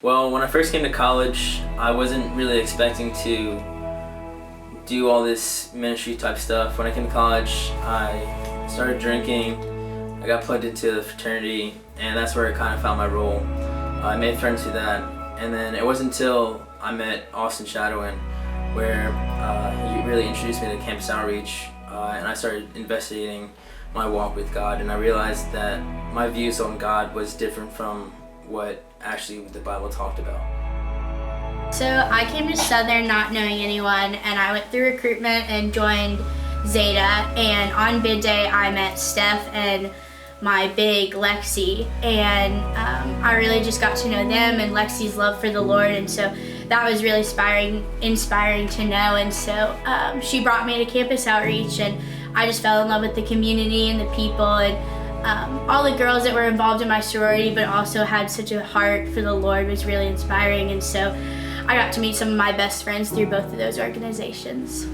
Well, when I first came to college, I wasn't really expecting to do all this ministry type stuff. When I came to college, I started drinking, I got plugged into the fraternity, and that's where I kind of found my role. I made friends through that, and then it wasn't until I met Austin Shadowin where he really introduced me to Campus Outreach, and I started investigating my walk with God, and I realized that my views on God was different from what actually the Bible talked about. So I came to Southern not knowing anyone, and I went through recruitment and joined Zeta, and on bid day I met Steph and my big Lexi, and I really just got to know them and Lexi's love for the Lord, and so that was really inspiring to know. And so she brought me to Campus Outreach, and I just fell in love with the community and the people, and all the girls that were involved in my sorority but also had such a heart for the Lord was really inspiring, and so I got to meet some of my best friends through both of those organizations.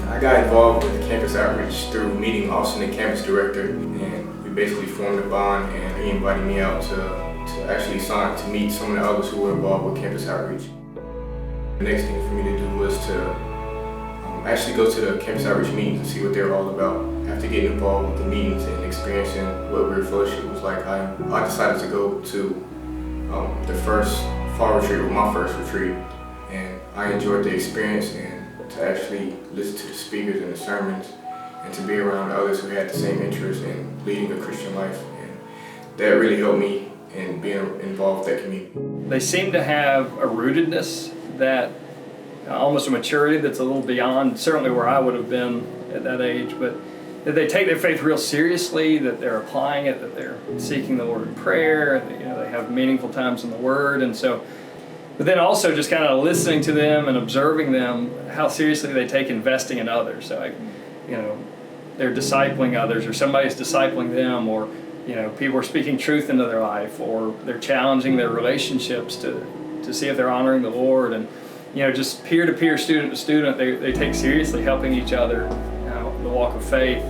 I got involved with the Campus Outreach through meeting Austin, the campus director, and we basically formed a bond, and he invited me out to actually sign to meet some of the others who were involved with Campus Outreach. The next thing for me to do was to actually go to the Campus Outreach meetings and see what they were all about. After getting involved with the meetings and experiencing what Weird Fellowship was like, I decided to go to the first fall retreat, or my first retreat, and I enjoyed the experience, and to actually listen to the speakers and the sermons, and to be around others who had the same interest in leading a Christian life, and that really helped me in being involved with that community. They seem to have a rootedness that almost a maturity that's a little beyond certainly where I would have been at that age, but that they take their faith real seriously, that they're applying it, that they're seeking the Lord in prayer, that, they have meaningful times in the Word, and so. But then also just kind of listening to them and observing them, how seriously they take investing in others. So, they're discipling others, or somebody's discipling them, or people are speaking truth into their life, or they're challenging their relationships to see if they're honoring the Lord, and just peer-to-peer, student-to-student, they take seriously helping each other, the walk of faith.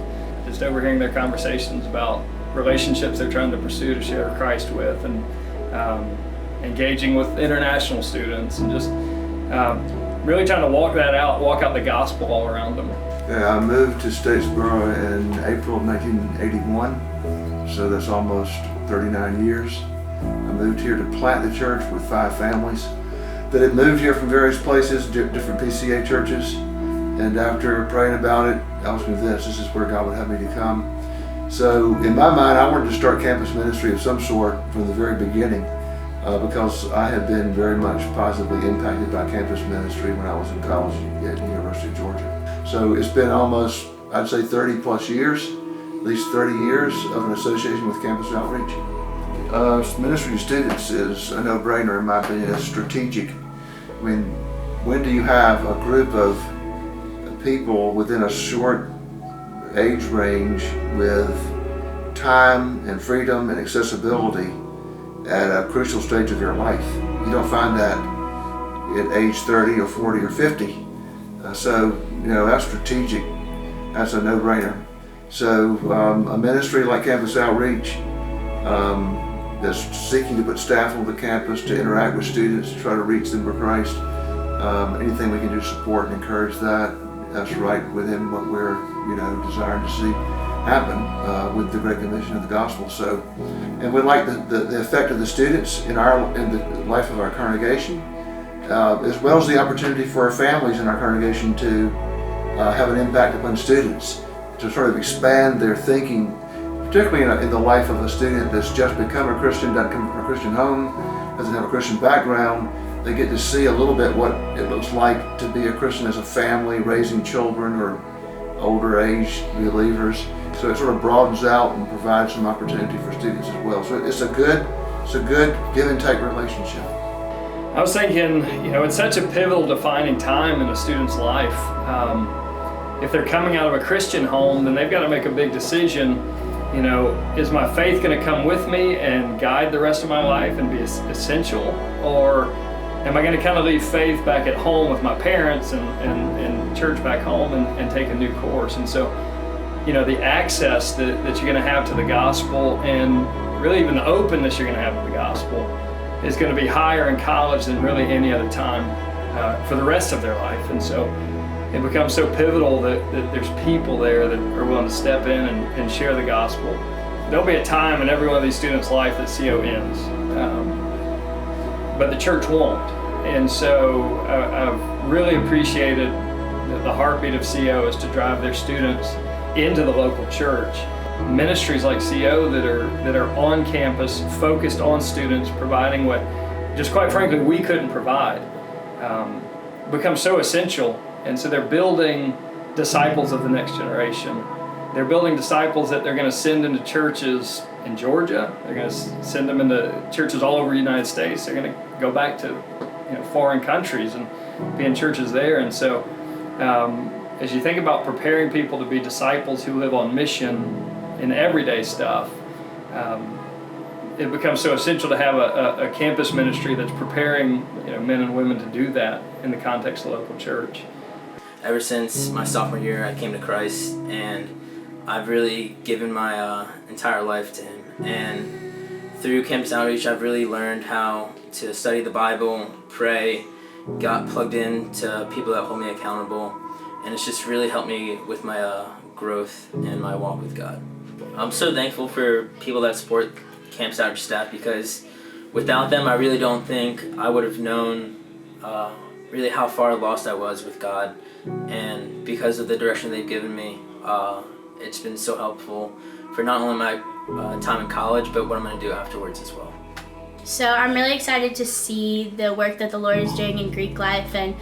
Just overhearing their conversations about relationships they're trying to pursue to share Christ with, and engaging with international students, and just really trying to walk out the gospel all around them. Yeah, I moved to Statesboro in April of 1981, so that's almost 39 years. I moved here to plant the church with 5 families that had moved here from various places, different PCA churches, and after praying about it, I was convinced this is where God would have me to come. So in my mind, I wanted to start campus ministry of some sort from the very beginning, because I had been very much positively impacted by campus ministry when I was in college at the University of Georgia. So it's been almost, I'd say 30 plus years, at least 30 years of an association with Campus Outreach. Ministry to students is a no-brainer in my opinion. It's strategic. I mean, when do you have a group of people within a short age range with time and freedom and accessibility at a crucial stage of their life? You don't find that at age 30 or 40 or 50. So that's strategic. That's a no-brainer. So a ministry like Campus Outreach that's seeking to put staff on the campus to interact with students, to try to reach them for Christ. Anything we can do to support and encourage that's right within what we're desiring to see happen with the Great Commission of the Gospel. So, and we like the effect of the students in the life of our congregation, as well as the opportunity for our families in our congregation to have an impact upon students, to sort of expand their thinking, particularly in the life of a student that's just become a Christian, doesn't come from a Christian home, doesn't have a Christian background. They get to see a little bit what it looks like to be a Christian as a family, raising children or older age believers. So it sort of broadens out and provides some opportunity for students as well. So it's a good give and take relationship. I was thinking, it's such a pivotal, defining time in a student's life. If they're coming out of a Christian home, then they've got to make a big decision. Is my faith going to come with me and guide the rest of my life and be essential, or am I going to kind of leave faith back at home with my parents and church back home and take a new course? And so, the access that you're going to have to the gospel, and really even the openness you're going to have to the gospel, is going to be higher in college than really any other time for the rest of their life. And so it becomes so pivotal that there's people there that are willing to step in and share the gospel. There'll be a time in every one of these students' life that CO ends, but the church won't. And so I've really appreciated the heartbeat of CO is to drive their students into the local church. Ministries like CO that are on campus, focused on students, providing what, just quite frankly, we couldn't provide, become so essential. And so they're building disciples of the next generation. They're building disciples that they're going to send into churches in Georgia. They're going to send them into churches all over the United States. They're going to go back to foreign countries and be in churches there. And so as you think about preparing people to be disciples who live on mission in everyday stuff, it becomes so essential to have a campus ministry that's preparing men and women to do that in the context of the local church. Ever since my sophomore year, I came to Christ, and I've really given my entire life to Him. And through Campus Outreach, I've really learned how to study the Bible, pray, got plugged into people that hold me accountable, and it's just really helped me with my growth and my walk with God. I'm so thankful for people that support Campus Outreach staff, because without them, I really don't think I would have known really how far lost I was with God. And because of the direction they've given me, it's been so helpful for not only my time in college, but what I'm going to do afterwards as well. So I'm really excited to see the work that the Lord is doing in Greek life, and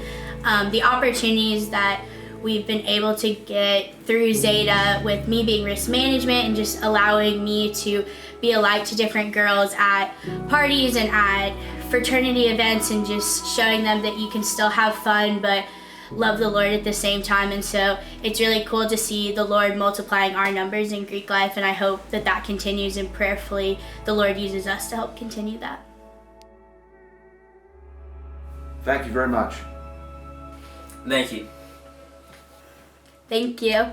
the opportunities that we've been able to get through Zeta, with me being risk management and just allowing me to be a light to different girls at parties and at fraternity events, and just showing them that you can still have fun but love the Lord at the same time. And so it's really cool to see the Lord multiplying our numbers in Greek life, and I hope that continues, and prayerfully the Lord uses us to help continue that. Thank you very much. Thank you. Thank you.